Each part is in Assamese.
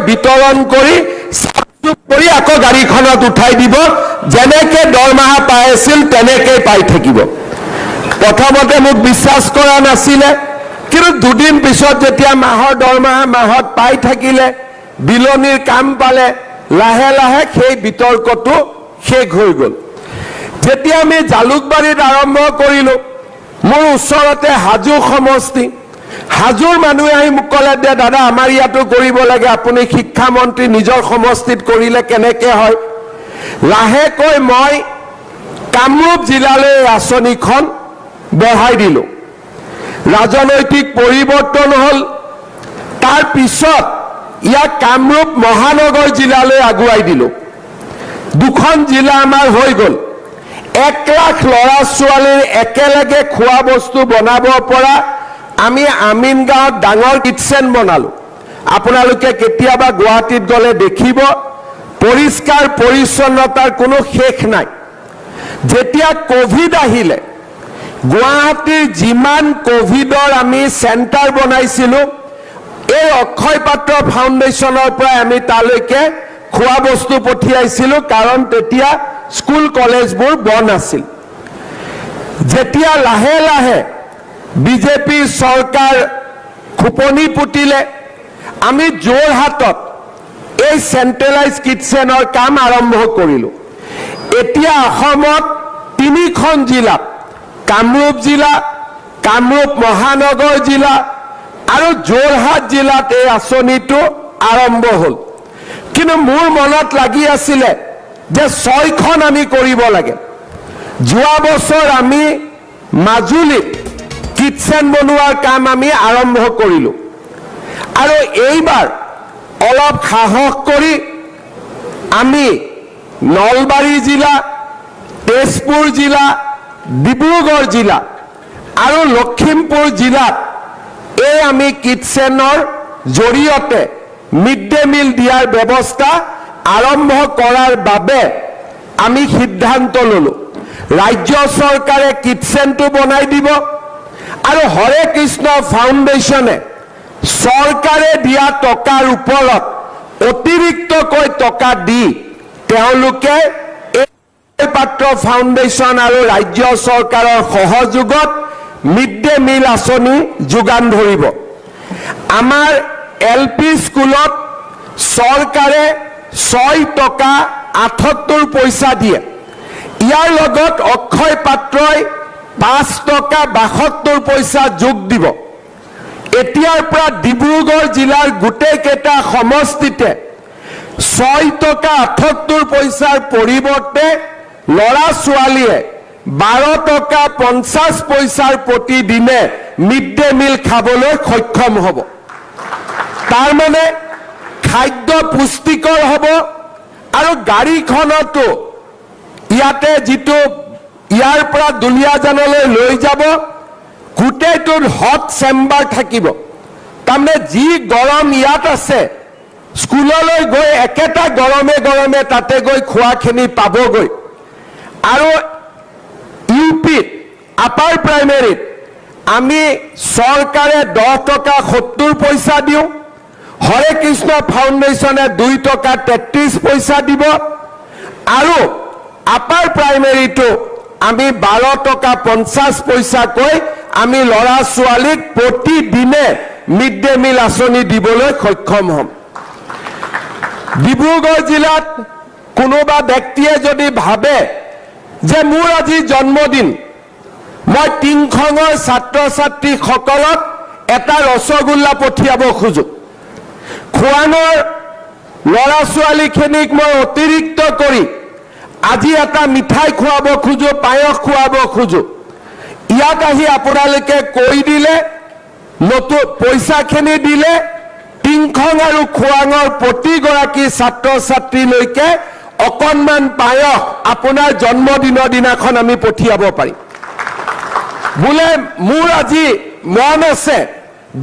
বিতৰণ কৰি কৰি আকৌ গাড়ীখনত উঠাই দিব যেনেকে দৰমহা পাই আছিল তেনেকৈ পাই থাকিব প্ৰথমতে মোক বিশ্বাস কৰা নাছিলে কিন্তু দুদিন পিছত যেতিয়া মাহৰ দৰমহা মাহত পাই থাকিলে বিলনিৰ কাম পালে লাহে লাহে সেই বিতৰ্কটো শেষ হৈ গ'ল যেতিয়া আমি জালুকবাৰীত আৰম্ভ কৰিলো মোৰ ওচৰতে হাজো সমষ্টি হাজোৰ মানুহে আহি মোক ক'লে যে দাদা আমাৰ ইয়াতো কৰিব লাগে আপুনি শিক্ষা মন্ত্ৰী নিজৰ সমষ্টিত কৰিলে কেনেকৈ হয় লাহেকৈ মই কামৰূপ জিলালৈ আঁচনিখন বঢ়াই দিলো ৰাজনৈতিক পৰিৱৰ্তন হ'ল তাৰ পিছত ইয়াক কামৰূপ মহানগৰ জিলালৈ আগুৱাই দিলো দুখন জিলা আমাৰ হৈ গ'ল 1 লাখ ল'ৰা ছোৱালীৰ একেলগে খোৱা বস্তু বনাব পৰা আমি আমিনগাঁৱত ডাঙৰ কিটচেন বনালো আপোনালোকে কেতিয়াবা গুৱাহাটীত গ'লে দেখিব পৰিষ্কাৰ পৰিচ্ছন্নতাৰ কোনো শেষ নাই যেতিয়া কোভিড আহিলে গুৱাহাটীৰ যিমান কোভিডৰ আমি চেণ্টাৰ বনাইছিলো এই অক্ষয় পাত্ৰ ফাউণ্ডেশ্যনৰ পৰা আমি তালৈকে খোৱা বস্তু পঠিয়াইছিলো কাৰণ তেতিয়া স্কুল কলেজবোৰ বন্ধ আছিল যেতিয়া লাহে লাহে বিজেপি চৰকাৰ খুপনি পুতিলে আমি যোৰহাটত এই সেন্ট্ৰেলাইজ কিটচেনৰ কাম আৰম্ভ কৰিলো এতিয়া অসমত 3খন জিলা কামৰূপ জিলা কামৰূপ মহানগৰ জিলা আৰু যোৰহাট জিলাত এই আঁচনিটো আৰম্ভ হ'ল কিন্তু মোৰ মনত লাগি আছিল যে 6খন আমি কৰিব লাগে যোৱা বছৰ আমি মাজুলীত কিটচেন বনোৱাৰ কাম আমি আৰম্ভ কৰিলো আৰু এইবাৰ অলপ সাহস কৰি আমি নলবাৰী জিলা তেজপুৰ জিলা ডিব্ৰুগড় জিলা আৰু লখিমপুৰ জিলাত এই আমি কিটচেনৰ জৰিয়তে মিড ডে মিল দিয়াৰ ব্যৱস্থা আৰম্ভ কৰাৰ বাবে আমি সিদ্ধান্ত ললো ৰাজ্য চৰকাৰে কিটচেনটো বনাই দিব আৰু হৰে কৃষ্ণ ফাউণ্ডেশ্যনে চৰকাৰে দিয়া টকাৰ ওপৰত অতিৰিক্তকৈ টকা দি তেওঁলোকে এই পাত্ৰ ফাউণ্ডেশ্যন আৰু ৰাজ্য চৰকাৰৰ সহযোগত মিড ডে মিল আঁচনি যোগান ধৰিব আমাৰ এলপি স্কুলত চৰকাৰে 6 টকা 78 পইচা দিয়ে ইয়াৰ লগত অক্ষয় পাত্ৰই 5 টকা 72 পইচা যোগ দিব এতিয়াৰ পৰা ডিব্ৰুগড় জিলাৰ গোটেই কেইটা সমষ্টিতে 6 টকা 78 পইচাৰ পৰিৱৰ্তে ল'ৰা ছোৱালীয়ে 12 টকা 50 পইচাৰ প্ৰতিদিনে মিড ডে মিল খাবলৈ সক্ষম হ'ব তাৰ মানে খাদ্য পুষ্টিকৰ হ'ব আৰু গাড়ীখনতো ইয়াতে যিটো ইয়াৰ পৰা দুলিয়াজানলৈ লৈ যাব গোটেইটোৰ হট চেম্বাৰ থাকিব তাৰমানে যি গৰম ইয়াত আছে স্কুললৈ গৈ একেটা গৰমে গৰমে তাতে গৈ খোৱাখিনি পাবগৈ আৰু ইউপিত আপাৰ প্ৰাইমেৰীত আমি চৰকাৰে 10 টকা 70 পইচা দিওঁ হৰে কৃষ্ণ ফাউণ্ডেশ্যনে 2 টকা 33 পইচা দিব আৰু আপাৰ প্ৰাইমেৰীটো আমি 12 টকা 50 পইচাকৈ আমি ল'ৰা ছোৱালীক প্ৰতিদিনে মিড ডে মিল আঁচনি দিবলৈ সক্ষম হ'ম ডিব্ৰুগড় জিলাত কোনোবা ব্যক্তিয়ে যদি ভাবে যে মোৰ আজি জন্মদিন মই টিংখঙৰ ছাত্ৰ ছাত্ৰীসকলক এটা ৰসগোল্লা পঠিয়াব খোজো খোৱানৰ ল'ৰা ছোৱালীখিনিক মই অতিৰিক্ত কৰি আজি এটা মিঠাই খুৱাব খোজো পায়স খুৱাব খোজো ইয়াক আহি আপোনালোকে কৈ দিলে নতুন পইচাখিনি দিলে টিংখং আৰু খোৱাঙৰ প্ৰতিগৰাকী ছাত্ৰ ছাত্ৰীলৈকে অকণমান পায়স আপোনাৰ জন্মদিনৰ দিনাখন আমি পঠিয়াব পাৰিম বোলে মোৰ আজি মন আছে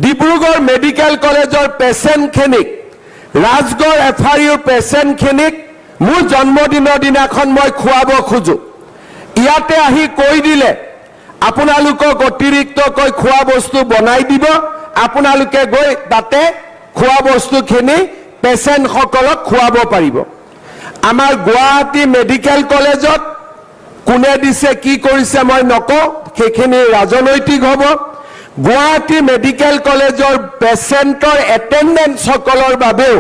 ডিব্ৰুগড় মেডিকেল কলেজৰ পেচেণ্টখিনিক ৰাজগড় এফআইউৰ পেচেণ্টখিনিক মোৰ জন্মদিনৰ দিনাখন মই খুৱাব খোজো ইয়াতে আহি কৈ দিলে আপোনালোকক অতিৰিক্তকৈ খোৱা বস্তু বনাই দিব আপোনালোকে গৈ তাতে খোৱা বস্তুখিনি পেচেণ্টসকলক খুৱাব পাৰিব। আমাৰ গুৱাহাটী মেডিকেল কলেজত কোনে দিছে কি কৰিছে মই নকওঁ, সেইখিনি ৰাজনৈতিক হ'ব। গুৱাহাটী মেডিকেল কলেজৰ পেচেণ্টৰ এটেণ্ডেঞ্চসকলৰ বাবেও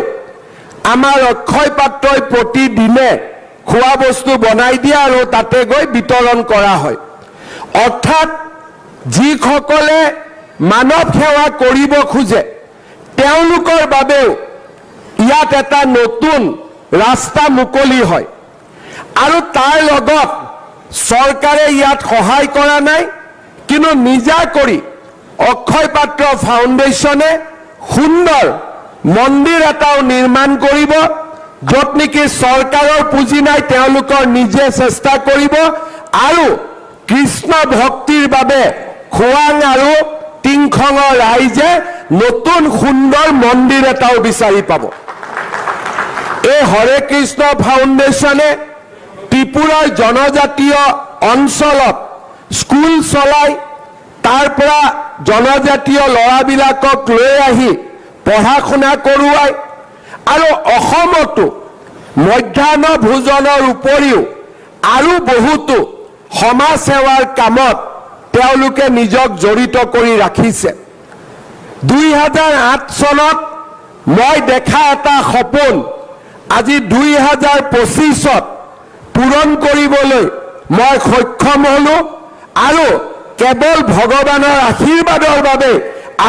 আমাৰ অক্ষয় পাত্ৰই প্ৰতিদিনে খোৱা বস্তু বনাই দিয়ে আৰু তাতে গৈ বিতৰণ কৰা হয়। অৰ্থাৎ যিসকলে মানৱ সেৱা কৰিব খোজে তেওঁলোকৰ বাবেও ইয়াত এটা নতুন ৰাস্তা মুকলি হয়। আৰু তাৰ লগত চৰকাৰে ইয়াত সহায় কৰা নাই, কিন্তু নিজা কৰি অক্ষয় পাত্ৰ ফাউণ্ডেশ্যনে সুন্দৰ মন্দিৰ এটাও নিৰ্মাণ কৰিব, য'ত নেকি চৰকাৰৰ পুঁজি নাই, তেওঁলোকৰ নিজে চেষ্টা কৰিব আৰু কৃষ্ণ ভক্তিৰ বাবে খোৱাং আৰু টিংখঙৰ ৰাইজে নতুন সুন্দৰ মন্দিৰ এটাও বিচাৰি পাব। এই হৰে কৃষ্ণ ফাউণ্ডেশ্যনে ত্ৰিপুৰাৰ জনজাতীয় অঞ্চলত স্কুল চলাই তাৰ পৰা জনজাতীয় ল'ৰাবিলাকক লৈ আহি পঢ়া শুনা কৰোৱায় আৰু অসমতো মধ্যাহ্ন ভোজনৰ উপৰিও আৰু বহুতো সমাজ সেৱাৰ কামত তেওঁলোকে নিজক জড়িত কৰি ৰাখিছে। 2008 চনত মই দেখা এটা সপোন আজি 2025ত পূৰণ কৰিবলৈ মই সক্ষম হলো আৰু কেৱল ভগৱানৰ আশীৰ্বাদৰ বাবে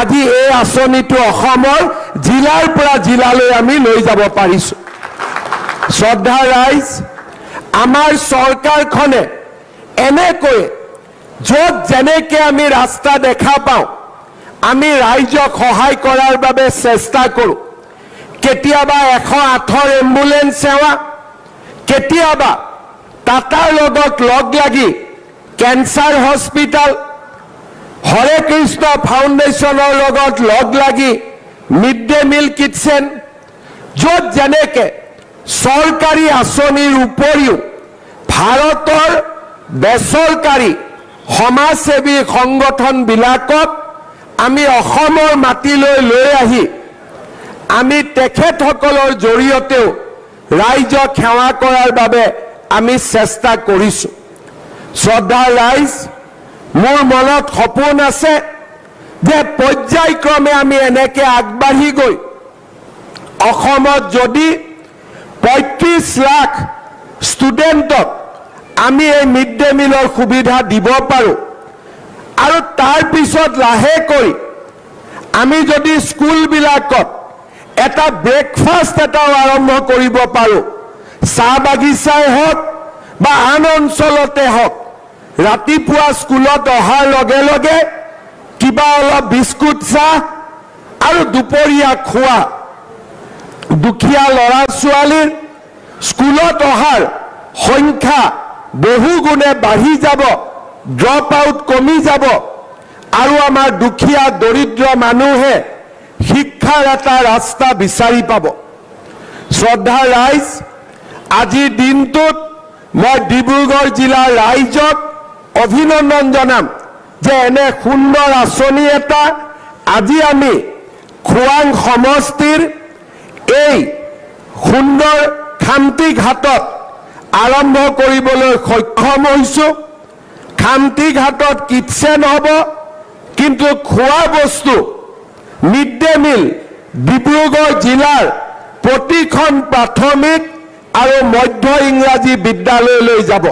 আজি এই আঁচনিটো অসমৰ জিলাৰ পৰা জিলালৈ আমি লৈ যাব পাৰিছো। শ্ৰদ্ধা ৰাইজ, আমাৰ চৰকাৰখনে এনেকৈ য'ত যেনেকৈ আমি ৰাস্তা দেখা পাওঁ আমি ৰাইজক সহায় কৰাৰ বাবে চেষ্টা কৰোঁ। কেতিয়াবা 108ৰ এম্বুলেন্স সেৱা, কেতিয়াবা টাটাৰ লগত লগ লাগি কেঞ্চাৰ হস্পিটাল, হৰে কৃষ্ণ ফাউণ্ডেশ্যনৰ লগত লগ লাগি মিড ডে মিল কিটচেন, য'ত যেনেকৈ চৰকাৰী আঁচনিৰ উপৰিও ভাৰতৰ বেচৰকাৰী সমাজসেৱী সংগঠনবিলাকক আমি অসমৰ মাটিলৈ লৈ আহি আমি তেখেতসকলৰ জৰিয়তেও ৰাইজক সেৱা কৰাৰ বাবে আমি চেষ্টা কৰিছোঁ। শ্ৰদ্ধা ৰাইজ, মোৰ মনত সপোন আছে যে পৰ্যায়ক্ৰমে আমি এনেকৈ আগবাঢ়ি গৈ অসমত যদি 35 লাখ ষ্টুডেণ্টক আমি এই মিড ডে মিলৰ সুবিধা দিব পাৰোঁ আৰু তাৰ পিছত লাহেকৈ আমি যদি স্কুলবিলাকত এটা ব্ৰেকফাষ্ট এটাও আৰম্ভ কৰিব পাৰোঁ, চাহ বাগিচাই হওক বা আন অঞ্চলতে হওক, ৰাতিপুৱা স্কুলত অহাৰ লগে লগে কিবা অলপ বিস্কুট চাহ আৰু দুপৰীয়া খোৱা, দুখীয়া ল'ৰা ছোৱালীৰ স্কুলত অহাৰ সংখ্যা বহু গুণে বাঢ়ি যাব, ড্ৰপ আউট কমি যাব আৰু আমাৰ দুখীয়া দৰিদ্ৰ মানুহে শিক্ষাৰ এটা ৰাস্তা বিচাৰি পাব। শ্ৰদ্ধা ৰাইজ, আজিৰ দিনটোত মই ডিব্ৰুগড় জিলাৰ ৰাইজক অভিনন্দন জনাম যে এনে সুন্দৰ আঁচনি এটা আজি আমি খোৱাং সমষ্টিৰ এই সুন্দৰ খামটি ঘাটত আৰম্ভ কৰিবলৈ সক্ষম হৈছোঁ। খামটি ঘাটত কিটচেন হ'ব, কিন্তু খোৱা বস্তু মিড ডে মিল ডিব্ৰুগড় জিলাৰ প্ৰতিখন প্ৰাথমিক আৰু মধ্য ইংৰাজী বিদ্যালয়লৈ যাব।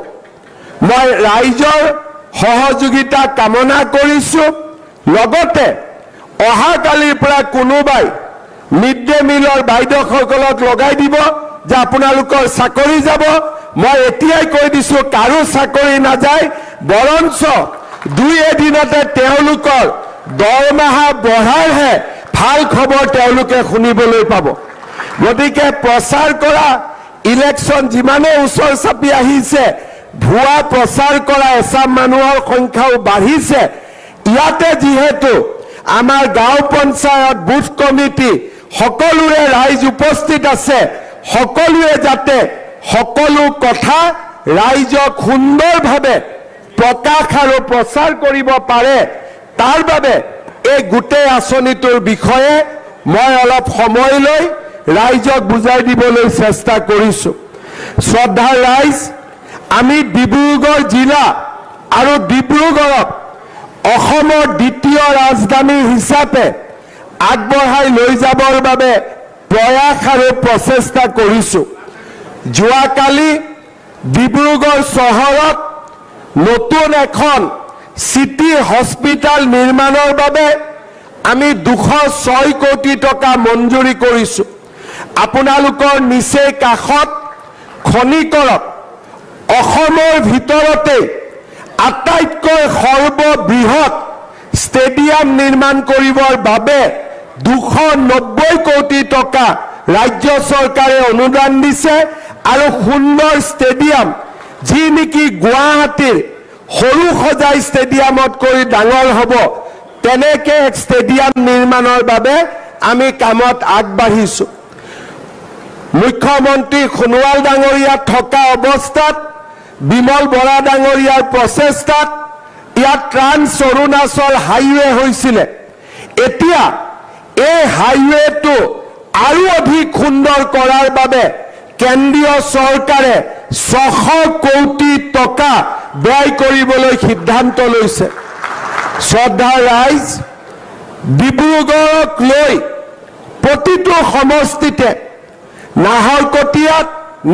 মই ৰাইজৰ সহযোগিতা কামনা কৰিছোঁ। লগতে অহাকালিৰ পৰা কোনোবাই মিড ডে মিলৰ বাইদেউসকলক লগাই দিব যে আপোনালোকৰ চাকৰি যাব। মই এতিয়াই কৈ দিছোঁ, কাৰো চাকৰি নাযায়, বৰঞ্চ 2 এদিনতে তেওঁলোকৰ দৰমহা বঢ়াৰহে ভাল খবৰ তেওঁলোকে শুনিবলৈ পাব। গতিকে প্ৰচাৰ কৰা ইলেকশ্যন যিমানে ওচৰ চাপি আহিছে, ভুৱা প্ৰচাৰ কৰা এচাম মানুহৰ সংখ্যাও বাঢ়িছে। ইয়াতে যিহেতু আমাৰ গাঁও পঞ্চায়ত বুথ কমিটি সকলোৰে ৰাইজ উপস্থিত আছে, সকলোৱে যাতে সকলো কথা ৰাইজক সুন্দৰভাৱে প্ৰকাশ আৰু প্ৰচাৰ কৰিব পাৰে, তাৰ বাবে এই গোটেই আঁচনিটোৰ বিষয়ে মই অলপ সময় লৈ ৰাইজক বুজাই দিবলৈ চেষ্টা কৰিছোঁ। শ্ৰদ্ধাৰ ৰাইজ, আমি ডিব্ৰুগড় জিলা আৰু ডিব্ৰুগড়ক অসমৰ দ্বিতীয় ৰাজধানী হিচাপে আগবঢ়াই লৈ যাবৰ বাবে প্ৰয়াস আৰু প্ৰচেষ্টা কৰিছোঁ। যোৱাকালি ডিব্ৰুগড় চহৰত নতুন এখন চিটি হস্পিটাল নিৰ্মাণৰ বাবে আমি 206 কোটি টকা মঞ্জুৰি কৰিছোঁ। আপোনালোকৰ নিচেই কাষত খনিকৰত অসমৰ ভিতৰতে আটাইতকৈ সৰ্ববৃহৎ ষ্টেডিয়াম নিৰ্মাণ কৰিবৰ বাবে 290 কোটি টকা ৰাজ্য চৰকাৰে অনুদান দিছে আৰু সুন্দৰ ষ্টেডিয়াম, যি নেকি গুৱাহাটীৰ সৰু সজাই ষ্টেডিয়ামতকৈ ডাঙৰ হ'ব, তেনেকে এক ষ্টেডিয়াম নিৰ্মাণৰ বাবে আমি কামত আগবাঢ়িছোঁ। মুখ্যমন্ত্ৰী সোণোৱাল ডাঙৰীয়া থকা অৱস্থাত বিমল বৰা ডাঙৰীয়াৰ প্ৰচেষ্টাত ইয়াত ট্ৰান্স অৰুণাচল হাইৱে হৈছিলে। এতিয়া এই হাইৱেটো আৰু অধিক সুন্দৰ কৰাৰ বাবে কেন্দ্ৰীয় চৰকাৰে 600 কোটি টকা ব্যয় কৰিবলৈ সিদ্ধান্ত লৈছে। শ্ৰদ্ধাৰ ৰাইজ, ডিব্ৰুগড়ক লৈ প্ৰতিটো সমষ্টিতে নাহৰকটীয়াত,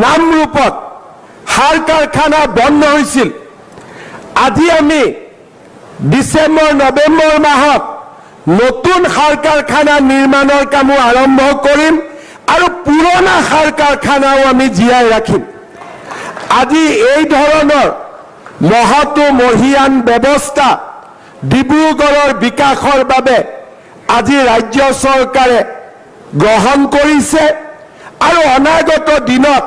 নামৰূপত সাৰ কাৰখানা বন্ধ হৈছিল। আজি আমি ডিচেম্বৰ নৱেম্বৰ মাহত নতুন সাৰ কাৰখানা নিৰ্মাণৰ কামো আৰম্ভ কৰিম আৰু পুৰণা সাৰ কাৰখানাও আমি জীয়াই ৰাখিম। আজি এই ধৰণৰ মহতো মহিয়ান ব্যৱস্থা ডিব্ৰুগড়ৰ বিকাশৰ বাবে আজি ৰাজ্য চৰকাৰে গ্ৰহণ কৰিছে আৰু অনাগত দিনত